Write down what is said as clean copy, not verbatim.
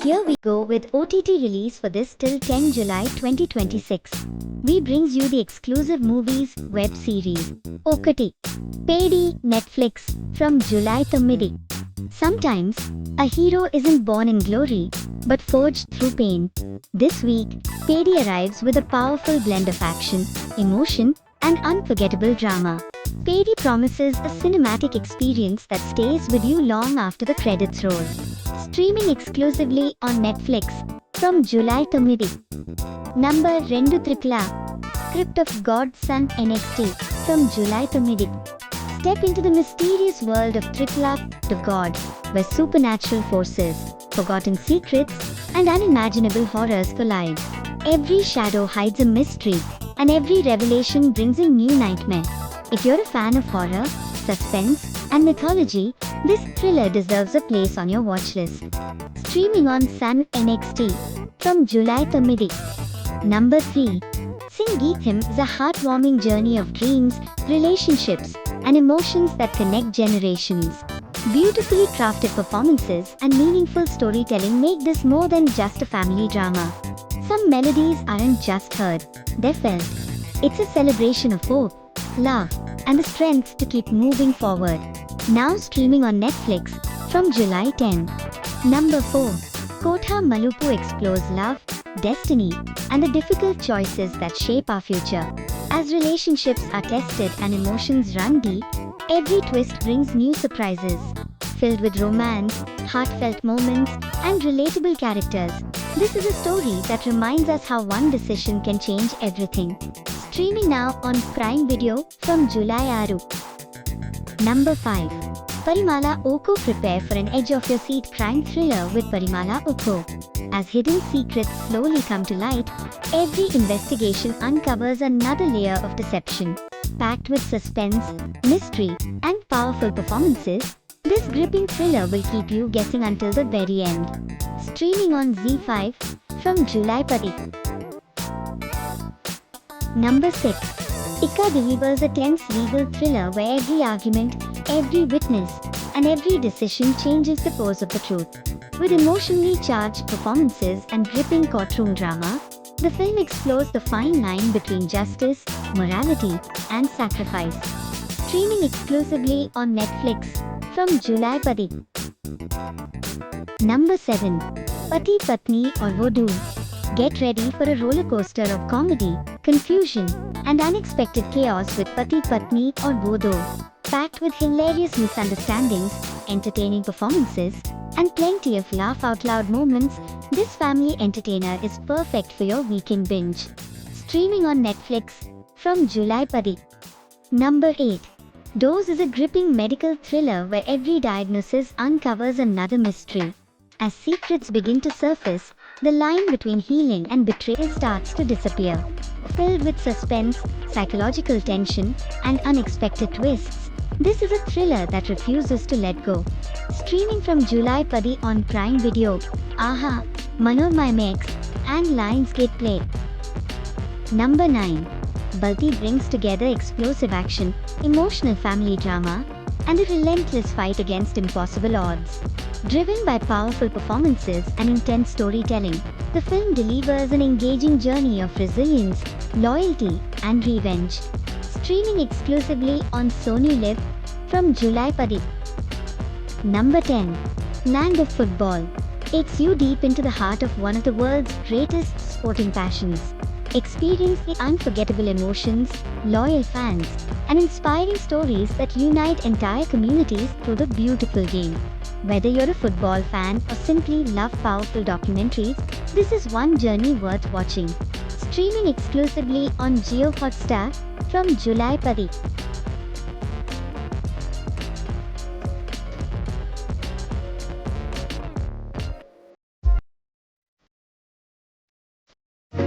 Here we go with OTT release for this till 10 July 2026. We brings you the exclusive movies web series Okati Pedi Netflix from July 9. Sometimes a hero isn't born in glory but forged through pain. This week, Pedi arrives with a powerful blend of action, emotion, and unforgettable drama. Pedi promises a cinematic experience that stays with you long after the credits roll. Streaming exclusively on Netflix from July 9. Number 2 Tripla Script of God's Son NXT from July 9. Step into the mysterious world of Tripla, the God, where supernatural forces, forgotten secrets, and unimaginable horrors collide. Every shadow hides a mystery, and every revelation brings a new nightmare. If you're a fan of horror, suspense, and mythology, this thriller deserves a place on your watch list. Streaming on Sun NXT from July 9. Number 3. Sangeetham is a heartwarming journey of dreams, relationships, and emotions that connect generations. Beautifully crafted performances and meaningful storytelling make this more than just a family drama. Some melodies aren't just heard, they're felt. It's a celebration of hope, love, and the strength to keep moving forward. Now streaming on Netflix from July 10. Number 4. Kotha Malupu explores love, destiny, and the difficult choices that shape our future. As relationships are tested and emotions run deep, every twist brings new surprises. Filled with romance, heartfelt moments, and relatable characters, this is a story that reminds us how one decision can change everything. Streaming now on Prime Video from July 6. Number 5. Parimala Oko Prepare for an edge-of-your-seat crime thriller with Parimala Oko. As hidden secrets slowly come to light, every investigation uncovers another layer of deception. Packed with suspense, mystery, and powerful performances, this gripping thriller will keep you guessing until the very end. Streaming on ZEE5 from July 10. Number 6. Ika delivers a tense legal thriller where every argument, every witness, and every decision changes the course of the truth. With emotionally charged performances and gripping courtroom drama, the film explores the fine line between justice, morality, and sacrifice. Streaming exclusively on Netflix from July 10. Number 7. Pati Patni or Vodoo. Get ready for a roller coaster of comedy, confusion, and unexpected chaos with Pati Patni or Vodoo. Packed with hilarious misunderstandings, entertaining performances, and plenty of laugh-out-loud moments, this family entertainer is perfect for your weekend binge. Streaming on Netflix from July 10. Number 8. Dose is a gripping medical thriller where every diagnosis uncovers another mystery. As secrets begin to surface, the line between healing and betrayal starts to disappear. Filled with suspense, psychological tension, and unexpected twists, this is a thriller that refuses to let go. Streaming from July 10 on Prime Video, Aha, Manorama MX, and Lionsgate Play. Number 9. Balti brings together explosive action, emotional family drama, and a relentless fight against impossible odds. Driven by powerful performances and intense storytelling, the film delivers an engaging journey of resilience, loyalty, and revenge. Streaming exclusively on Sony Live from July 10. Number 10. Land of Football takes you deep into the heart of one of the world's greatest sporting passions. Experience the unforgettable emotions, loyal fans, and inspiring stories that unite entire communities through the beautiful game. Whether you're a football fan or simply love powerful documentaries, this is one journey worth watching. Streaming exclusively on Jio Hotstar from July 10.